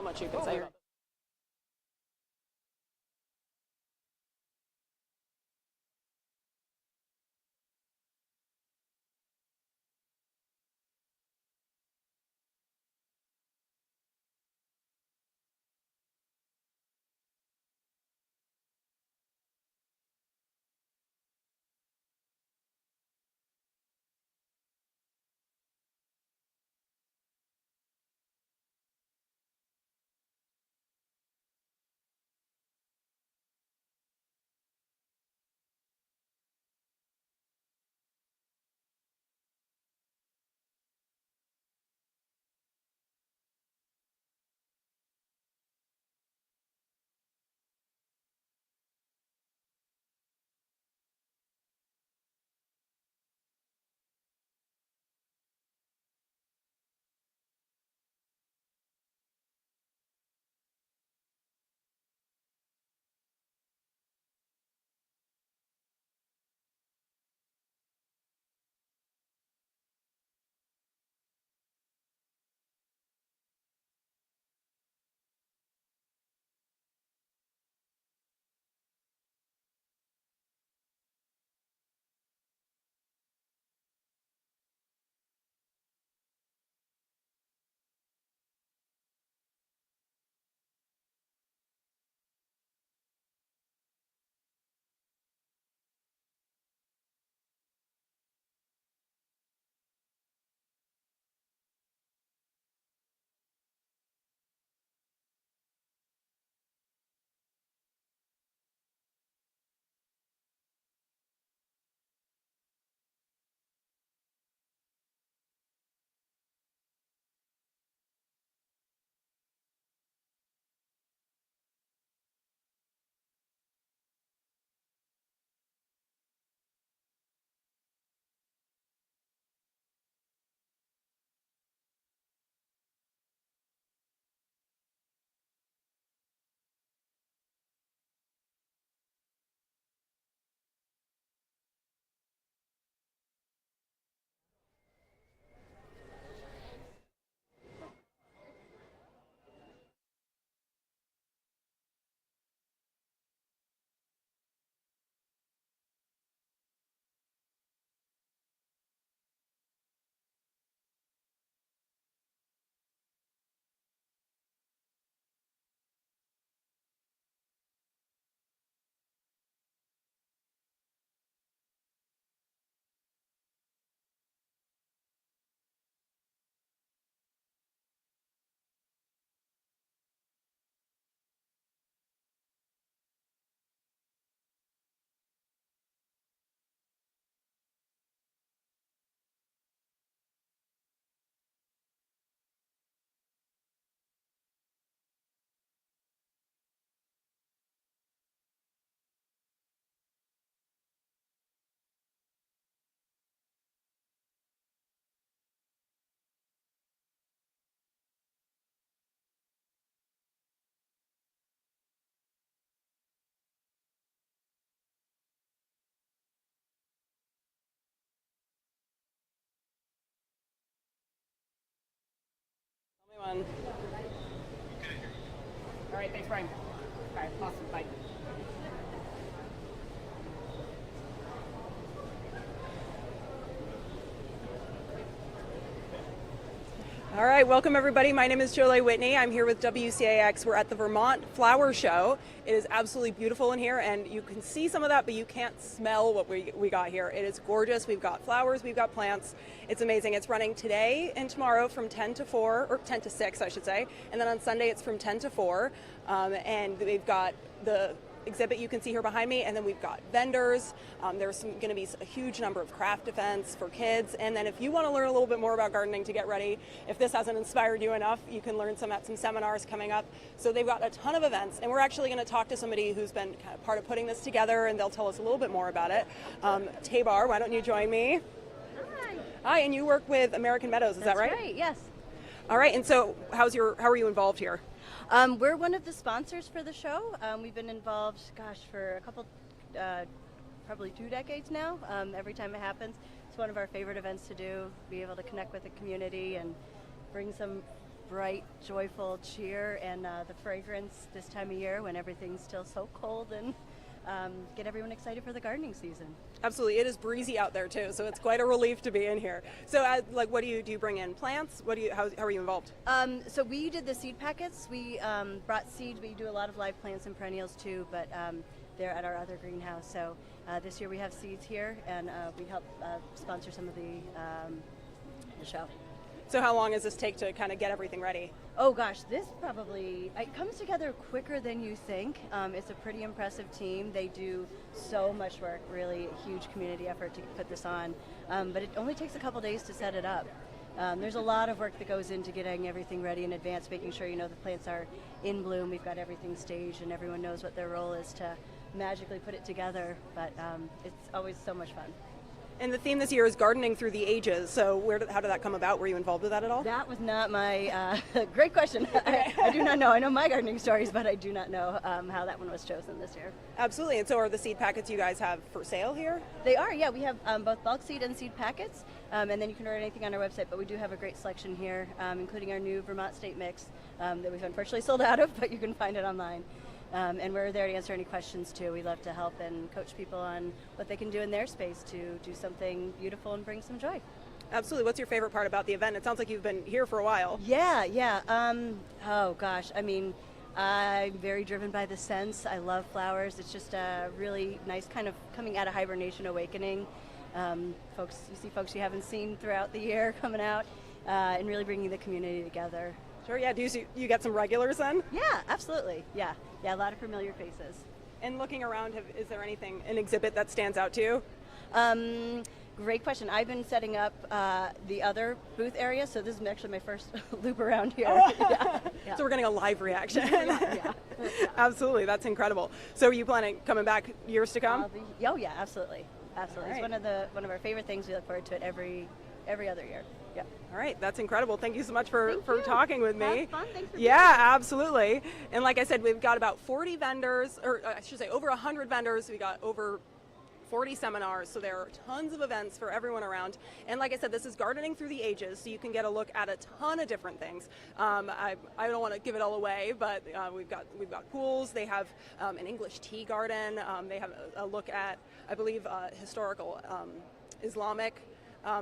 So much you could say about this. Tell me when. All right, thanks, Brian. All right, awesome. Bye. All right, welcome everybody. My name is Jolie Whitney. I'm here with WCAX. We're at the Vermont Flower Show. It is absolutely beautiful in here, and you can see some of that, but you can't smell what we got here. It is gorgeous. We've got flowers, we've got plants. It's amazing. It's running today and tomorrow from 10 to 4, or 10 to 6, I should say. And then on Sunday, it's from 10 to 4. And we've got the exhibit you can see here behind me, and then we've got vendors. There's going to be a huge number of craft events for kids, and then if you want to learn a little bit more about gardening to get ready, if this hasn't inspired you enough, you can learn some at some seminars coming up. So they've got a ton of events, and we're actually going to talk to somebody who's been kind of part of putting this together, and they'll tell us a little bit more about it. Tabar, why don't you join me? Hi. Hi, and you work with American Meadows, is that right? That's right, yes. All right, and so how are you involved here? We're one of the sponsors for the show. We've been involved, for a couple, probably 2 decades now. Every time it happens, it's one of our favorite events to do, be able to connect with the community and bring some bright, joyful cheer and the fragrance this time of year when everything's still so cold, and get everyone excited for the gardening season. Absolutely, it is breezy out there too, so it's quite a relief to be in here. So, what do you bring in? Plants? How are you involved? So we did the seed packets. We brought seeds. We do a lot of live plants and perennials too, but they're at our other greenhouse. So this year we have seeds here, and we help sponsor some of the show. So how long does this take to kind of get everything ready? Oh gosh, this probably, it comes together quicker than you think. It's a pretty impressive team. They do so much work, really a huge community effort to put this on. But it only takes a couple days to set it up. There's a lot of work that goes into getting everything ready in advance, making sure the plants are in bloom, we've got everything staged, and everyone knows what their role is to magically put it together. But it's always so much fun. And the theme this year is gardening through the ages. So how did that come about? Were you involved with that at all? That was not my, great question. I do not know. I know my gardening stories, but I do not know how that one was chosen this year. Absolutely. And so are the seed packets you guys have for sale here? They are, yeah. We have both bulk seed and seed packets. And then you can order anything on our website, but we do have a great selection here, including our new Vermont State Mix that we've unfortunately sold out of, but you can find it online. And we're there to answer any questions too. We love to help and coach people on what they can do in their space to do something beautiful and bring some joy. Absolutely. What's your favorite part about the event? It sounds like you've been here for a while. Yeah. Oh gosh, I mean, I'm very driven by the scents. I love flowers. It's just a really nice kind of coming out of hibernation awakening. You see folks you haven't seen throughout the year coming out and really bringing the community together. Sure, yeah. Do you get some regulars then? Yeah, absolutely. Yeah, a lot of familiar faces. And looking around, is there an exhibit that stands out to you? Great question. I've been setting up the other booth area, so this is actually my first loop around here. Oh. Yeah. So we're getting a live reaction. Yeah. Absolutely, that's incredible. So are you planning coming back years to come? Oh yeah, absolutely. Absolutely. Right. It's one of our favorite things. We look forward to it every other year. Yeah. All right, that's incredible. Thank you so much for talking with me. That's fun. Thanks for Yeah, absolutely. And like I said, we've got about 40 vendors, or I should say over 100 vendors. We got over 40 seminars, so there are tons of events for everyone around. And like I said, this is gardening through the ages, so you can get a look at a ton of different things. I don't want to give it all away, but we've got pools. They have an English tea garden. They have a look at, I believe, historical Islamic.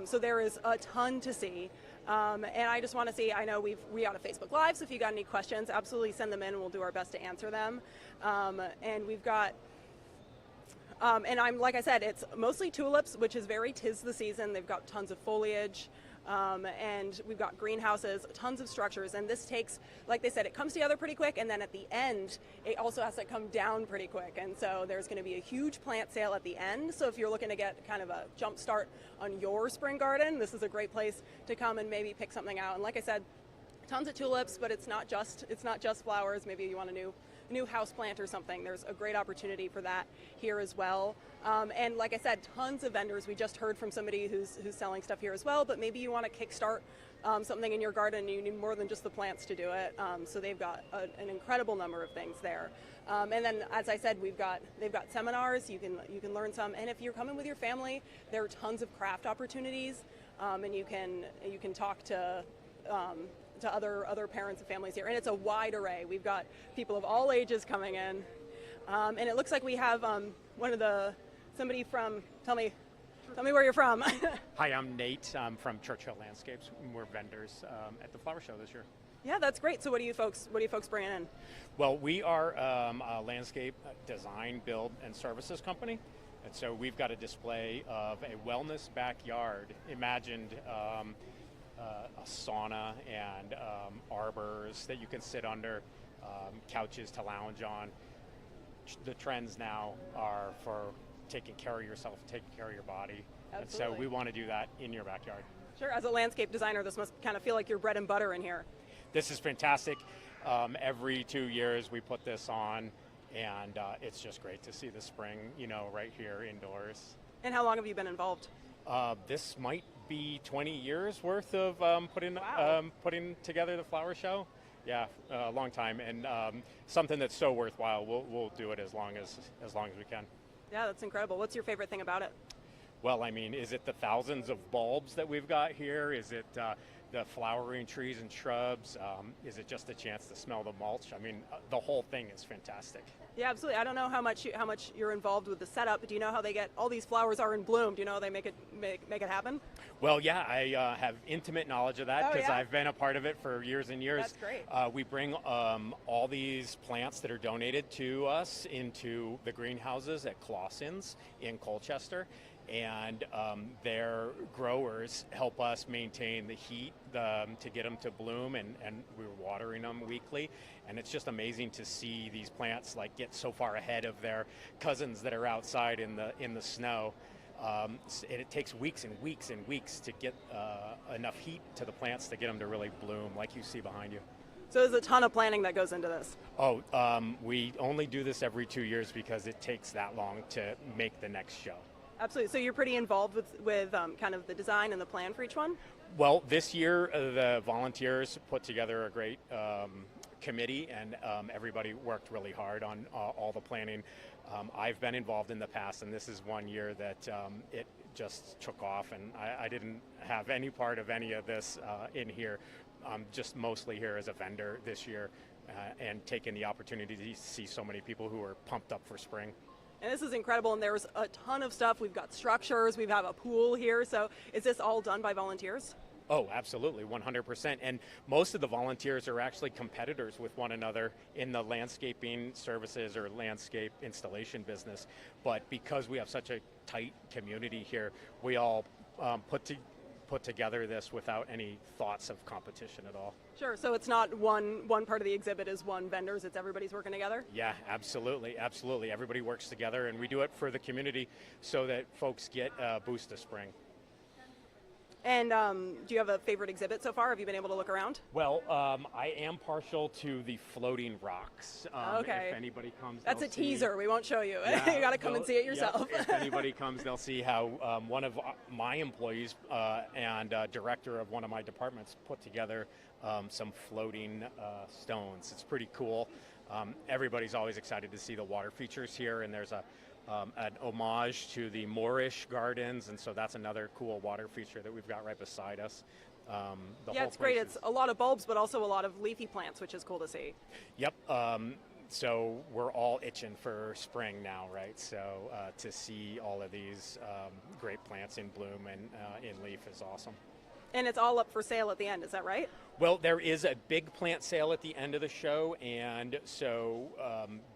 So there is a ton to see. And I just want to see, I know we got a Facebook Live, so if you got any questions, absolutely send them in and we'll do our best to answer them. And we've got, like I said, it's mostly tulips, which is very 'tis the season. They've got tons of foliage. And we've got greenhouses, tons of structures, and this takes, like they said, it comes together pretty quick, and then at the end, it also has to come down pretty quick, and so there's going to be a huge plant sale at the end, so if you're looking to get kind of a jump start on your spring garden, this is a great place to come and maybe pick something out. And like I said, tons of tulips, but it's not just flowers. Maybe you want a new house plant or something. There's a great opportunity for that here as well. And like I said, tons of vendors. We just heard from somebody who's selling stuff here as well, but maybe you want to kickstart something in your garden and you need more than just the plants to do it. So they've got an incredible number of things there. And then, as I said, they've got seminars. You can learn some. And if you're coming with your family, there are tons of craft opportunities, and you can talk to other parents and families here, and it's a wide array. We've got people of all ages coming in, and it looks like we have somebody from. Tell me where you're from. Hi, I'm Nate. I'm from Churchill Landscapes. We're vendors at the flower show this year. Yeah, that's great. So what do you folks bringing in? Well, we are a landscape design, build, and services company. And so we've got a display of a wellness backyard imagined a sauna and arbors that you can sit under, couches to lounge on. The trends now are for taking care of yourself, taking care of your body. Absolutely. And so we want to do that in your backyard. Sure. As a landscape designer, this must kind of feel like your bread and butter in here. This is fantastic. Every 2 years we put this on, and it's just great to see the spring, right here indoors. And how long have you been involved? This might be 20 years worth of putting together the flower show. Yeah, a long time, and something that's so worthwhile. We'll do it as long as we can. Yeah, that's incredible. What's your favorite thing about it? Well, I mean, is it the thousands of bulbs that we've got here? Is it the flowering trees and shrubs? Is it just a chance to smell the mulch? I mean, the whole thing is fantastic. Yeah, absolutely. I don't know how much you're involved with the setup, but do you know how they get all these flowers are in bloom? Do you know how they make it happen? Well, yeah, I have intimate knowledge of that Oh, because yeah? I've been a part of it for years and years. That's great. We bring all these plants that are donated to us into the greenhouses at Clausen's in Colchester, and their growers help us maintain the heat to get them to bloom, and we're watering them weekly. And it's just amazing to see these plants like get so far ahead of their cousins that are outside in the snow. And it takes weeks and weeks and weeks to get enough heat to the plants to get them to really bloom, like you see behind you. So there's a ton of planning that goes into this. Oh, we only do this every 2 years because it takes that long to make the next show. Absolutely. So you're pretty involved with kind of the design and the plan for each one? Well, this year the volunteers put together a great committee, and everybody worked really hard on all the planning. I've been involved in the past, and this is one year that it just took off, and I didn't have any part of any of this in here. I'm just mostly here as a vendor this year and taking the opportunity to see so many people who are pumped up for spring. And this is incredible, and there's a ton of stuff. We've got structures, we have a pool here. So is this all done by volunteers? Oh, absolutely, 100%. And most of the volunteers are actually competitors with one another in the landscaping services or landscape installation business. But because we have such a tight community here, we all put together this without any thoughts of competition at all. Sure. So it's not one part of the exhibit is one vendors. It's everybody's working together. Yeah, absolutely, absolutely. Everybody works together, and we do it for the community so that folks get a boost of spring. And do you have a favorite exhibit so far? Have you been able to look around? Well, I am partial to the floating rocks. Okay. If anybody comes, That's a teaser. We won't show you. Yeah, You got to come and see it yourself. Yep. If anybody comes, they'll see how one of my employees and director of one of my departments put together some floating stones. It's pretty cool. Everybody's always excited to see the water features here, and there's an homage to the Moorish gardens, and so that's another cool water feature that we've got right beside us. Yeah, it's great. It's a lot of bulbs, but also a lot of leafy plants, which is cool to see. Yep. So we're all itching for spring now, right? So to see all of these great plants in bloom and in leaf is awesome. And it's all up for sale at the end, is that right? Well, there is a big plant sale at the end of the show, and so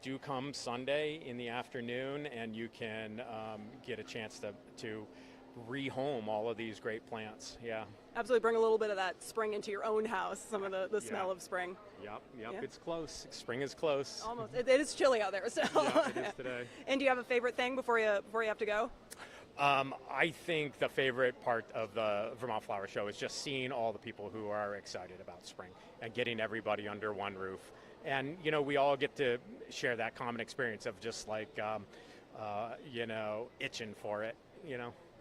do come Sunday in the afternoon, and you can get a chance to rehome all of these great plants. Yeah. Absolutely. Bring a little bit of that spring into your own house, some of the smell of spring. Yep, Yeah. It's close. Spring is close. Almost. It is chilly out there. So. Yeah, it is today. And do you have a favorite thing before you have to go? I think the favorite part of the Vermont Flower Show is just seeing all the people who are excited about spring and getting everybody under one roof. And, we all get to share that common experience of just like, itching for it,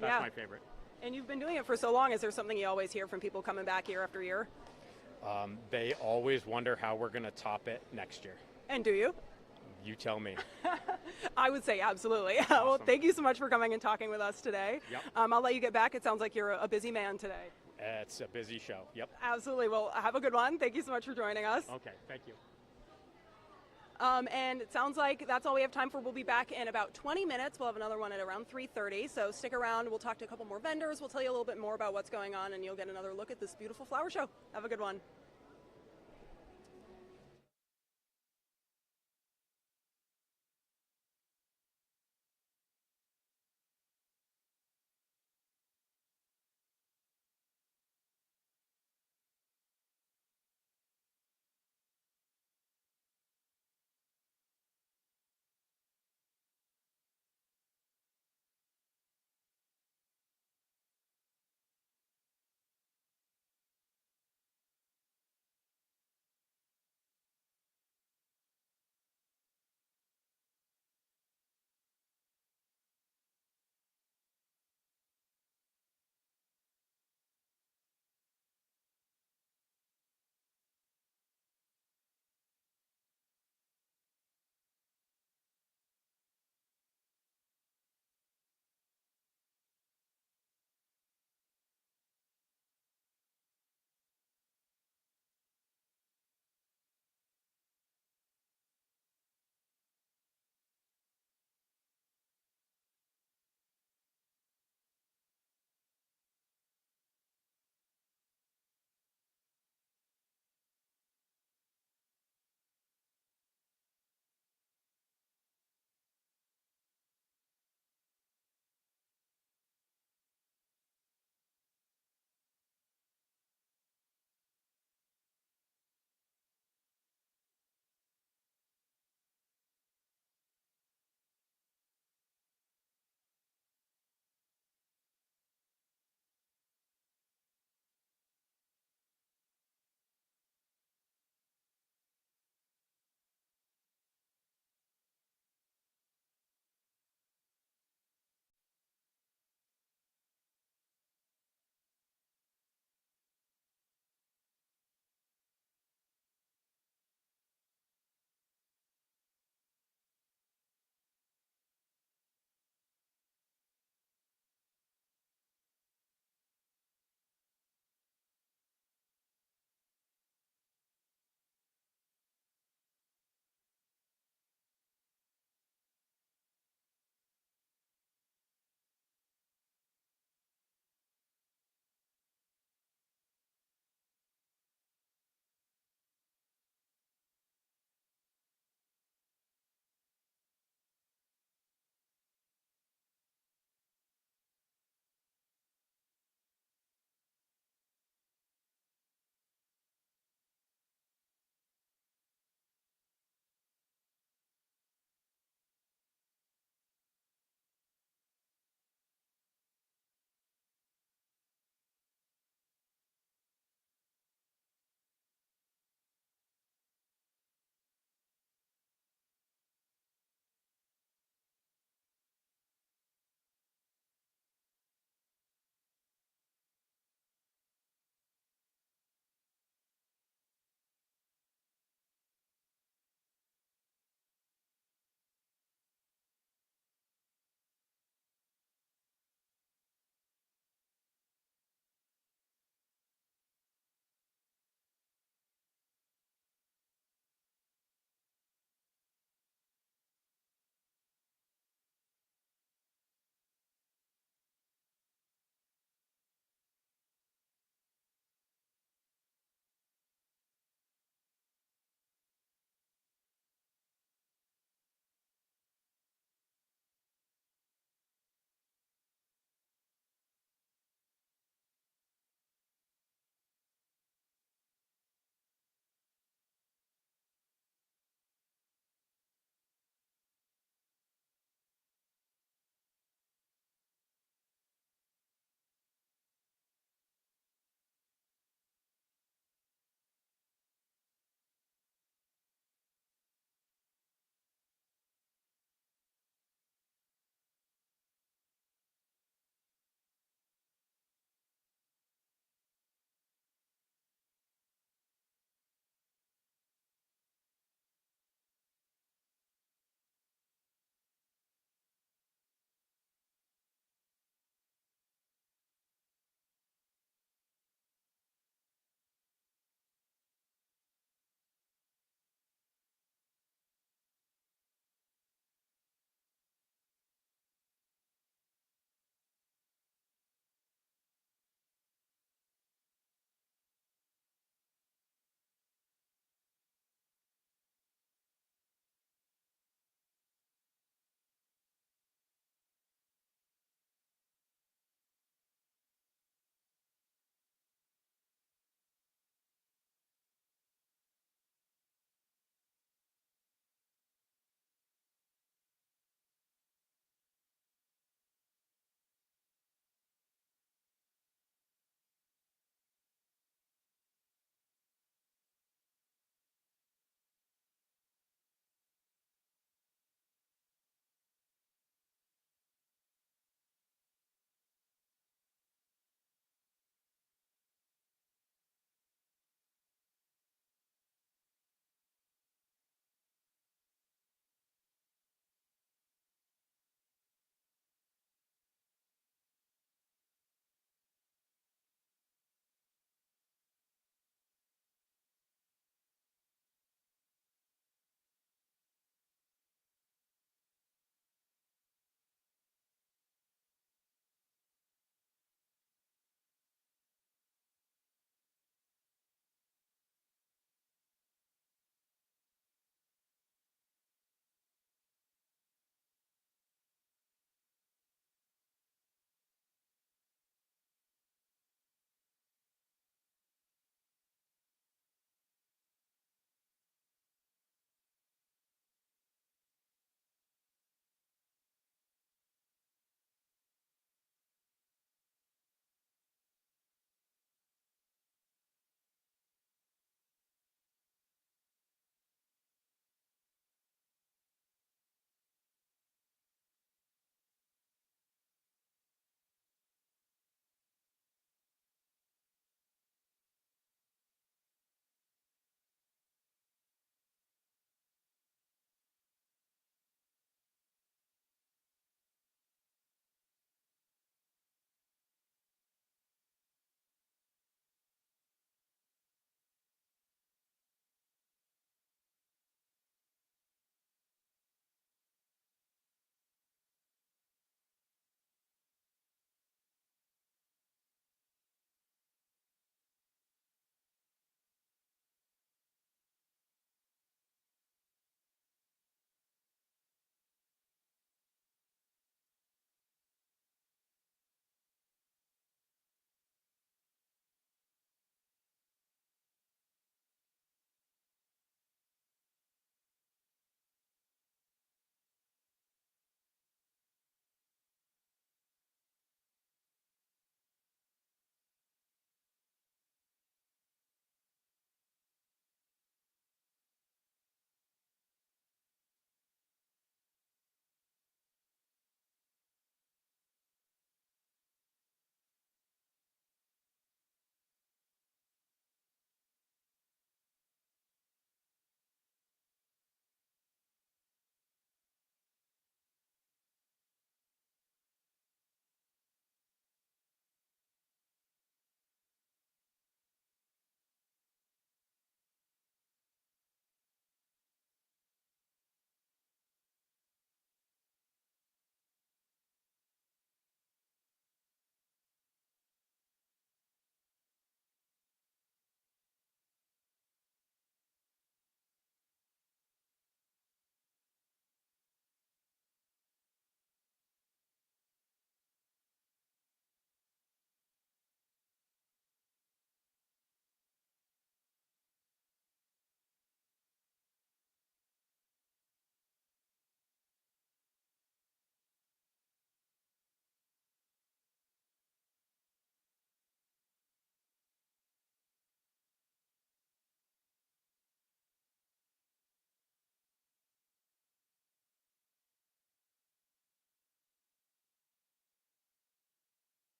That's my favorite. And you've been doing it for so long. Is there something you always hear from people coming back year after year? They always wonder how we're going to top it next year. And do you? You tell me. I would say absolutely. Awesome. Well, thank you so much for coming and talking with us today. Yep. I'll let you get back. It sounds like you're a busy man today. It's a busy show. Yep. Absolutely. Well, have a good one. Thank you so much for joining us. Okay, thank you. And it sounds like that's all we have time for. We'll be back in about 20 minutes. We'll have another one at around 3:30. So stick around. We'll talk to a couple more vendors. We'll tell you a little bit more about what's going on, and you'll get another look at this beautiful flower show. Have a good one.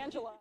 Angela.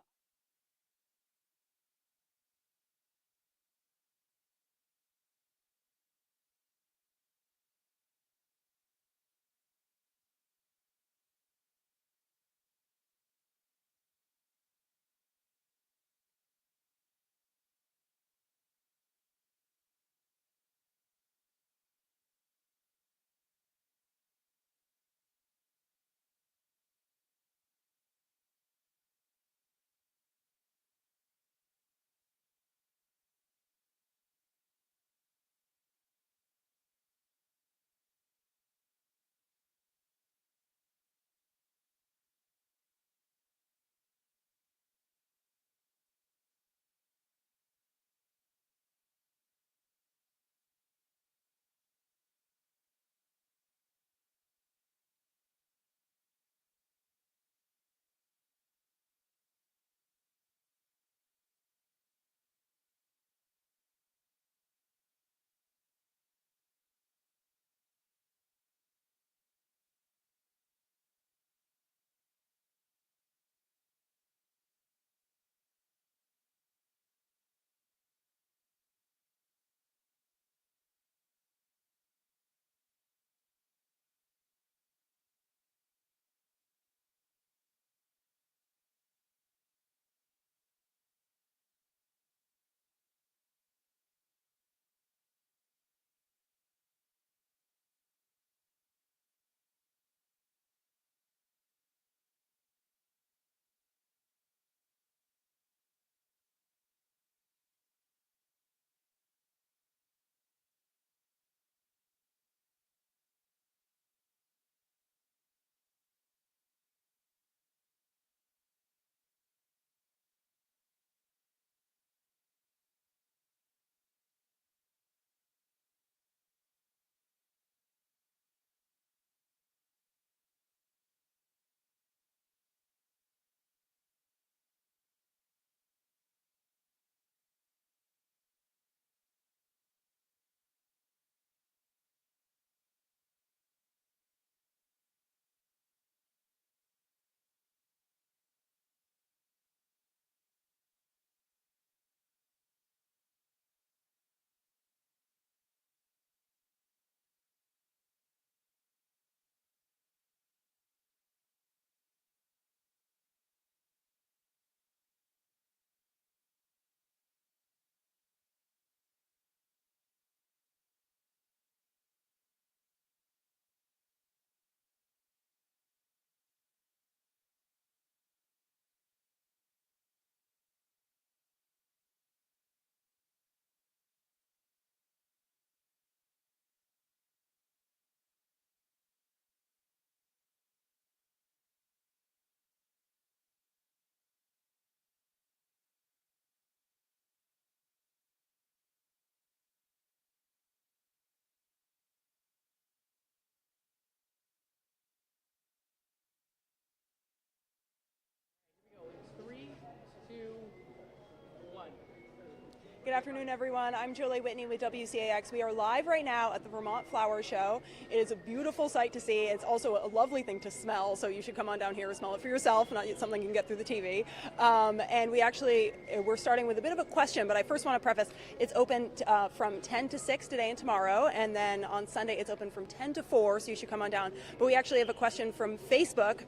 Good afternoon, everyone. I'm Julie Whitney with WCAX. We are live right now at the Vermont Flower Show. It is a beautiful sight to see. It's also a lovely thing to smell, so you should come on down here and smell it for yourself, not something you can get through the TV. And we're starting with a bit of a question, but I first want to preface, it's open from 10 to 6 today and tomorrow, and then on Sunday it's open from 10 to 4, so you should come on down. But we actually have a question from Facebook.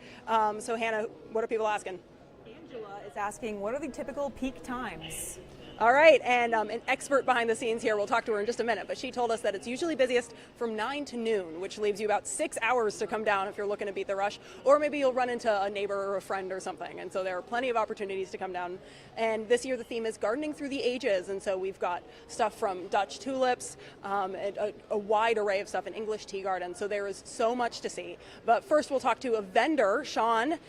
So Hannah, what are people asking? Angela is asking, what are the typical peak times? All right, and an expert behind the scenes here, we'll talk to her in just a minute, but she told us that it's usually busiest from 9 to noon, which leaves you about 6 hours to come down if you're looking to beat the rush, or maybe you'll run into a neighbor or a friend or something, and so there are plenty of opportunities to come down. And this year the theme is gardening through the ages, and so we've got stuff from Dutch tulips, a wide array of stuff, an English tea garden, so there is so much to see. But first we'll talk to a vendor, Sean,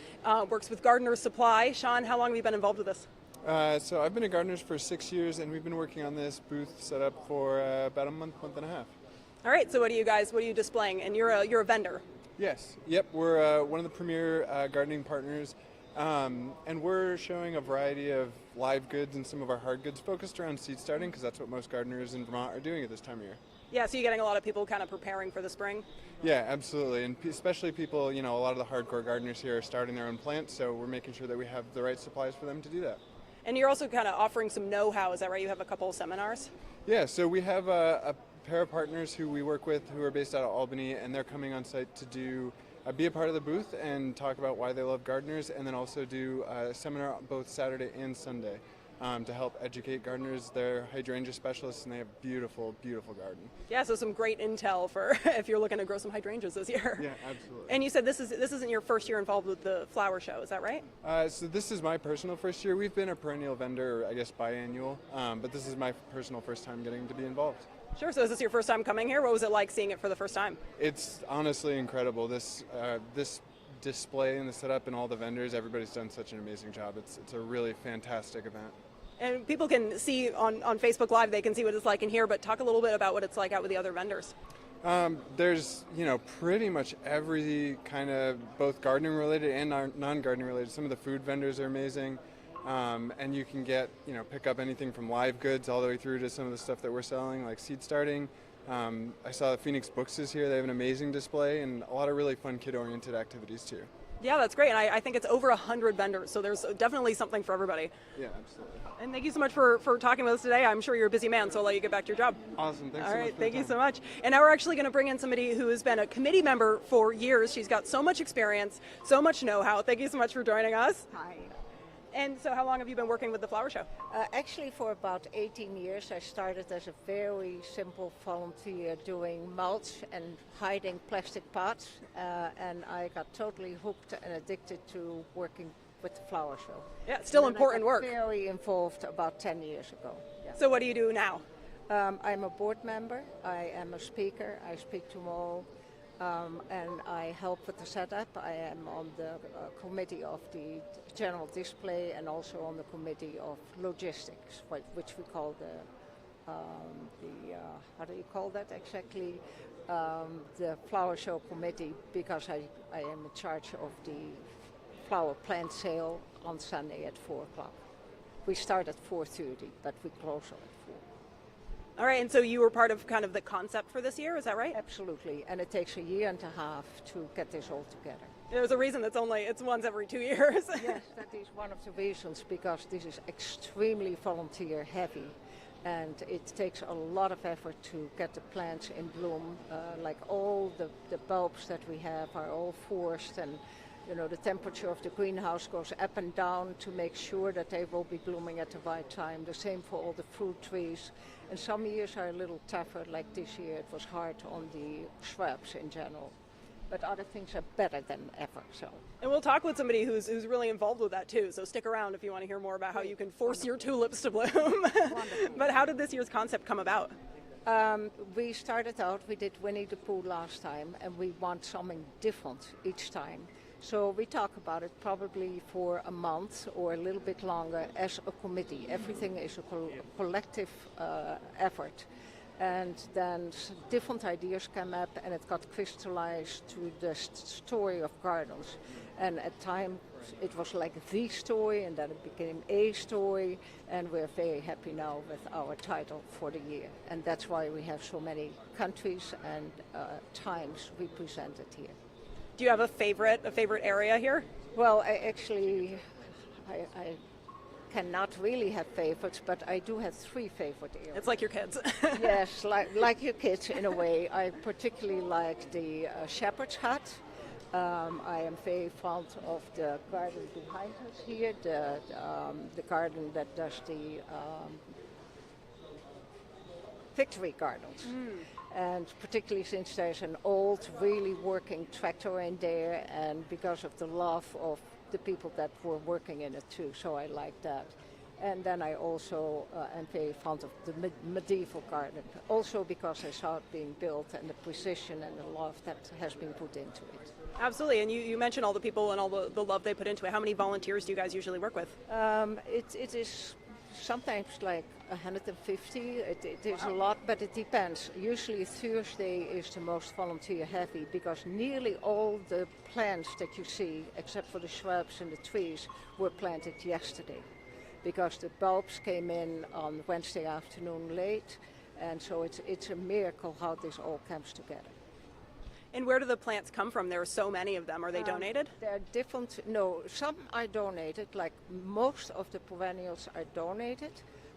works with Gardener's Supply. Sean, how long have you been involved with this? So I've been at Gardeners for 6 years, and we've been working on this booth set up for about a month and a half. All right, so what are you displaying? And you're a vendor. Yes, yep, we're one of the premier gardening partners, and we're showing a variety of live goods and some of our hard goods focused around seed starting, because that's what most gardeners in Vermont are doing at this time of year. Yeah, so you're getting a lot of people kind of preparing for the spring. Yeah, absolutely, and especially people, a lot of the hardcore gardeners here are starting their own plants, so we're making sure that we have the right supplies for them to do that. And you're also kind of offering some know-how, is that right? You have a couple of seminars? Yeah, so we have a pair of partners who we work with who are based out of Albany, and they're coming on site to be a part of the booth and talk about why they love gardeners, and then also do a seminar both Saturday and Sunday to help educate gardeners. They're hydrangea specialists, and they have beautiful, beautiful garden. Yeah, so some great intel for if you're looking to grow some hydrangeas this year. Yeah, absolutely. And you said this isn't your first year involved with the flower show, is that right? So this is my personal first year. We've been a perennial vendor, I guess biannual, but this is my personal first time getting to be involved. Sure, so is this your first time coming here? What was it like seeing it for the first time? It's honestly incredible. This display and the setup and all the vendors, everybody's done such an amazing job. It's a really fantastic event. And people can see on Facebook Live, they can see what it's like in here, but talk a little bit about what it's like out with the other vendors. There's, pretty much every kind of both gardening related and non-gardening related. Some of the food vendors are amazing. And you can pick up anything from live goods all the way through to some of the stuff that we're selling, like seed starting. I saw the Phoenix Books is here. They have an amazing display and a lot of really fun kid-oriented activities too. Yeah, that's great. And I think it's over 100 vendors, so there's definitely something for everybody. Yeah, absolutely. And thank you so much for talking with us today. I'm sure you're a busy man, so I'll let you get back to your job. Awesome. Thanks All so right, much for thank the you time. so much. And now we're actually going to bring in somebody who has been a committee member for years. She's got so much experience, so much know-how. Thank you so much for joining us. Hi. And so how long have you been working with the flower show? Actually, for about 18 years, I started as a very simple volunteer doing mulch and hiding plastic pots, and I got totally hooked and addicted to working with the flower show. Yeah, it's still And then important I got work. Very involved about 10 years ago. Yeah. So what do you do now? I'm a board member. I am a speaker. I speak to all. And I help with the setup. I am on the committee of the general display and also on the committee of logistics, which we call how do you call that exactly? The flower show committee, because I am in charge of the flower plant sale on Sunday at 4 o'clock. We start at 4:30, but we close at 4. All right, and so you were part of kind of the concept for this year, is that right? Absolutely, and it takes a year and a half to get this all together. There's a reason it's once every 2 years. Yes, that is one of the reasons, because this is extremely volunteer heavy, and it takes a lot of effort to get the plants in bloom. Like all the bulbs that we have are all forced, and the temperature of the greenhouse goes up and down to make sure that they will be blooming at the right time. The same for all the fruit trees. And some years are a little tougher, like this year it was hard on the shrubs in general. But other things are better than ever. So. And we'll talk with somebody who's really involved with that too, so stick around if you want to hear more about how you can force your tulips to bloom. But how did this year's concept come about? We started out, we did Winnie the Pooh last time, and we want something different each time. So we talk about it probably for a month or a little bit longer as a committee. Everything is a collective effort. And then different ideas came up, and it got crystallized to the story of gardens. And at times it was like the story, and then it became a story, and we're very happy now with our title for the year. And that's why we have so many countries and times represented here. Do you have a favorite area here? Well, I cannot really have favorites, but I do have 3 favorite areas. It's like your kids. Yes, like your kids in a way. I particularly like the shepherd's hut. I am very fond of the garden behind us here, the garden that does the victory gardens. And particularly since there's an old, really working tractor in there, and because of the love of the people that were working in it too, so I like that. And then I also am very fond of the medieval garden, also because I saw it being built and the precision and the love that has been put into it. Absolutely, and you mentioned all the people and all the love they put into it. How many volunteers do you guys usually work with? It is sometimes like 150. It is a lot, but it depends. Usually Thursday is the most volunteer heavy, because nearly all the plants that you see, except for the shrubs and the trees, were planted yesterday. Because the bulbs came in on Wednesday afternoon late, And so it's a miracle how this all comes together. And where do the plants come from? There are so many of them. Are they donated? They're different. No, some are donated. Like most of the perennials are donated.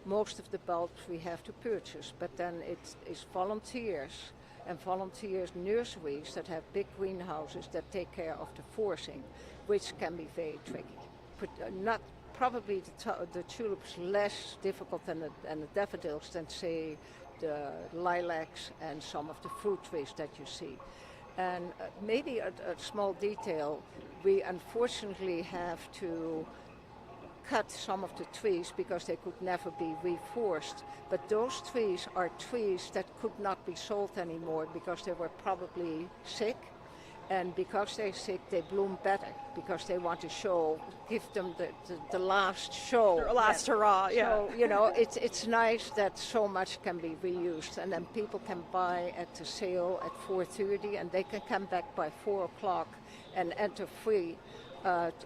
Most of the bulbs we have to purchase. But then it's volunteers and volunteers nurseries that have big greenhouses that take care of the forcing, which can be very tricky. But not probably the tulips less difficult than the daffodils than say the lilacs and some of the fruit trees that you see. And maybe a small detail, we unfortunately have to cut some of the trees because they could never be reforested. But those trees are trees that could not be sold anymore because they were probably sick. And because they're sick, they bloom better because they want to give them the last show. Their last hurrah, yeah. So, it's nice that so much can be reused. And then people can buy at the sale at 4:30 and they can come back by 4 o'clock and enter free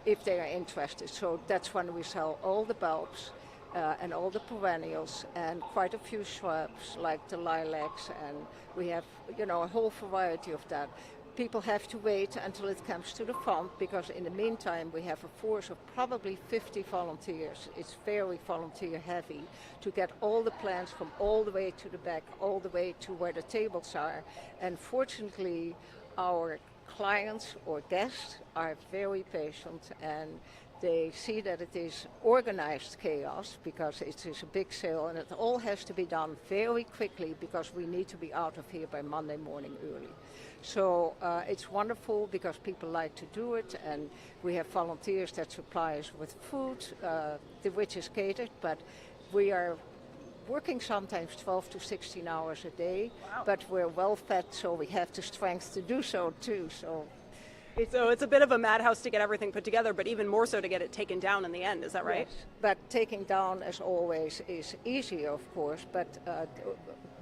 if they are interested. So that's when we sell all the bulbs and all the perennials and quite a few shrubs like the lilacs. And we have, a whole variety of that. People have to wait until it comes to the front because in the meantime we have a force of probably 50 volunteers. It's very volunteer heavy to get all the plants from all the way to the back, all the way to where the tables are. And fortunately our clients or guests are very patient and they see that it is organized chaos because it is a big sale and it all has to be done very quickly because we need to be out of here by Monday morning early. So it's wonderful because people like to do it and we have volunteers that supply us with food, which is catered, but we are working sometimes 12 to 16 hours a day, but we're well fed so we have the strength to do so too. So it's a bit of a madhouse to get everything put together, but even more so to get it taken down in the end, is that right? Yes, but taking down, as always, is easier, of course, but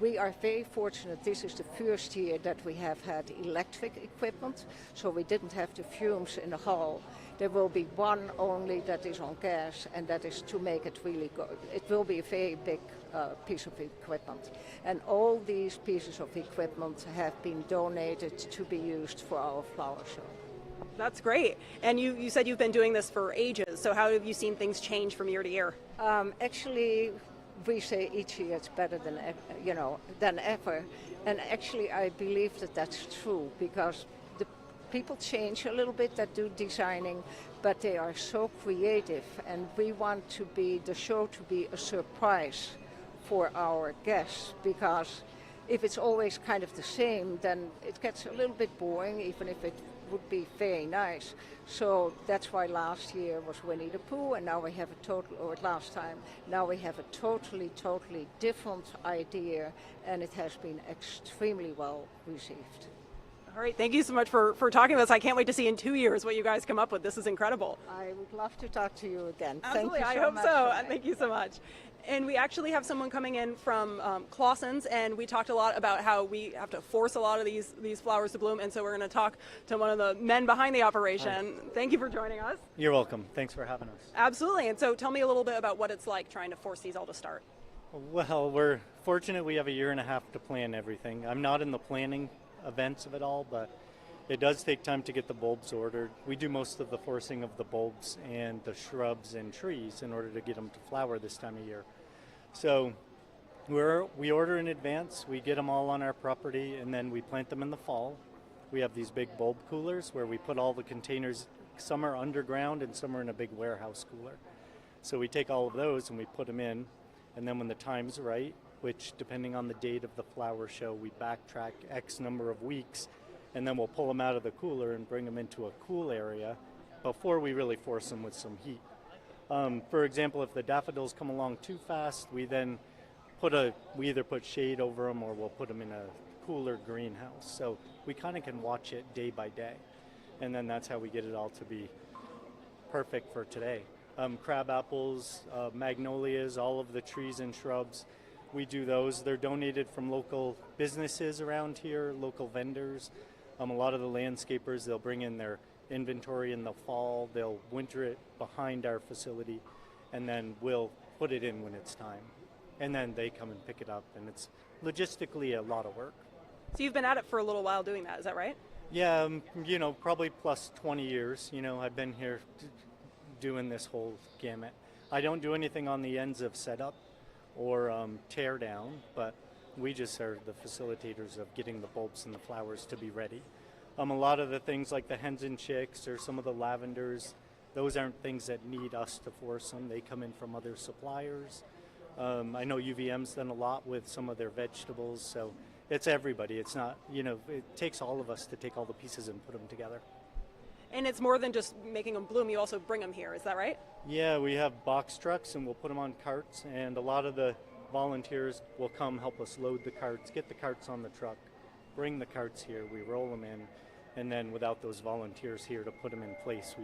we are very fortunate. This is the first year that we have had electric equipment, so we didn't have the fumes in the hall. There will be one only that is on gas, and that is to make it really good. It will be a very big piece of equipment. And all these pieces of equipment have been donated to be used for our flower show. That's great. And you said you've been doing this for ages, so how have you seen things change from year to year? Actually, we say each year it's better than ever. And actually, I believe that that's true because the people change a little bit that do designing, but they are so creative. And we want the show to be a surprise for our guests because if it's always kind of the same, then it gets a little bit boring, even if it would be very nice. So that's why last year was Winnie the Pooh, and now we have now we have a totally different idea, and it has been extremely well received. All right, thank you so much for talking with us. I can't wait to see in 2 years what you guys come up with. This is incredible. I would love to talk to you again. Absolutely, Thank you so I hope much so. for Thank you so much. And we actually have someone coming in from Clausen's, and we talked a lot about how we have to force a lot of these flowers to bloom, and so we're going to talk to one of the men behind the operation. Hi. Thank you for joining us. You're welcome. Thanks for having us. Absolutely. And so tell me a little bit about what it's like trying to force these all to start. Well, we're fortunate we have a year and a half to plan everything. I'm not in the planning events of it all, but it does take time to get the bulbs ordered. We do most of the forcing of the bulbs and the shrubs and trees in order to get them to flower this time of year. So we order in advance, we get them all on our property, and then we plant them in the fall. We have these big bulb coolers where we put all the containers. Some are underground and some are in a big warehouse cooler. So we take all of those and we put them in, and then when the time's right, which depending on the date of the flower show, we backtrack X number of weeks, and then we'll pull them out of the cooler and bring them into a cool area before we really force them with some heat. For example, if the daffodils come along too fast, we then we either put shade over them or we'll put them in a cooler greenhouse. So we kind of can watch it day by day. And then that's how we get it all to be perfect for today. Crab apples, magnolias, all of the trees and shrubs, we do those. They're donated from local businesses around here, local vendors. A lot of the landscapers, they'll bring in their inventory in the fall, they'll winter it behind our facility, and then we'll put it in when it's time. and then they come and pick it up, and it's logistically a lot of work. So you've been at it for a little while doing that, is that right? Yeah, probably plus 20 years. I've been here doing this whole gamut. I don't do anything on the ends of setup or tear down, but we just are the facilitators of getting the bulbs and the flowers to be ready. A lot of the things like the hens and chicks or some of the lavenders, those aren't things that need us to force them. They come in from other suppliers. I know UVM's done a lot with some of their vegetables, so it's everybody. It's not, it takes all of us to take all the pieces and put them together. And it's more than just making them bloom, you also bring them here, is that right? Yeah, we have box trucks and we'll put them on carts, and a lot of the volunteers will come help us load the carts, get the carts on the truck, bring the carts here, we roll them in, and then without those volunteers here to put them in place,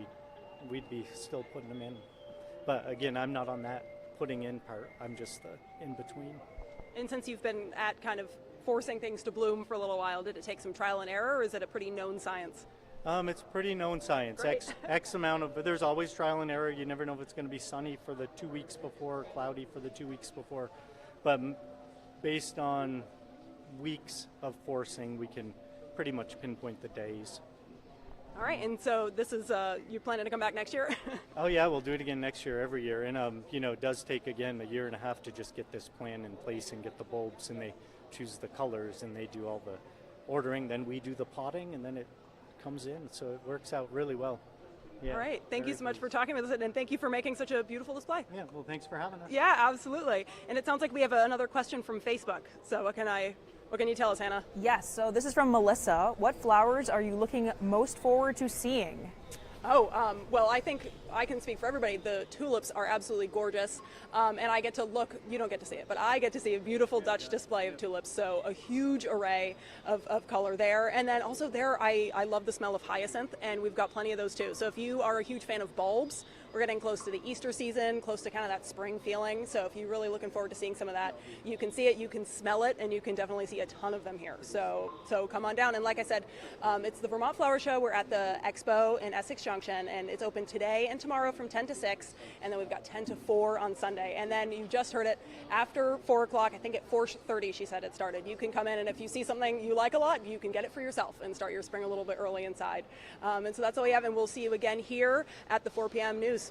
we'd be still putting them in. But again, I'm not on that putting in part, I'm just the in-between. And since you've been at kind of forcing things to bloom for a little while, did it take some trial and error, or is it a pretty known science? It's pretty known science. X amount of, but there's always trial and error. You never know if it's going to be sunny for the 2 weeks before, or cloudy for the 2 weeks before. But based on weeks of forcing, we can pretty much pinpoint the days. All right, and so this is, you're planning to come back next year? Oh yeah, we'll do it again next year, every year. And it does take, again, a year and a half to just get this plan in place and get the bulbs, and they choose the colors and they do all the ordering. Then we do the potting, and then it comes in, so it works out really well. Yeah, all right, thank you so much for talking with us, and thank you for making such a beautiful display. Yeah, well, thanks for having us. Yeah, absolutely. And it sounds like we have another question from Facebook. So what can you tell us, Hannah? Yes, so this is from Melissa. What flowers are you looking most forward to seeing? Oh, well, I think I can speak for everybody. The tulips are absolutely gorgeous, and I get to look, you don't get to see it, but I get to see a beautiful Dutch display of tulips, so a huge array of color there. And then also there, I love the smell of hyacinth, and we've got plenty of those too. So if you are a huge fan of bulbs, we're getting close to the Easter season, close to kind of that spring feeling. So if you're really looking forward to seeing some of that, you can see it, you can smell it, and you can definitely see a ton of them here. So come on down. And like I said, it's the Vermont Flower Show. We're at the Expo in Essex Junction, and it's open today and tomorrow from 10 to 6, and then we've got 10 to 4 on Sunday. And then you just heard it, after 4 o'clock, I think at 4:30 she said it started. You can come in, and if you see something you like a lot, you can get it for yourself and start your spring a little bit early inside. And so that's all we have, and we'll see you again here at the 4 p.m. news.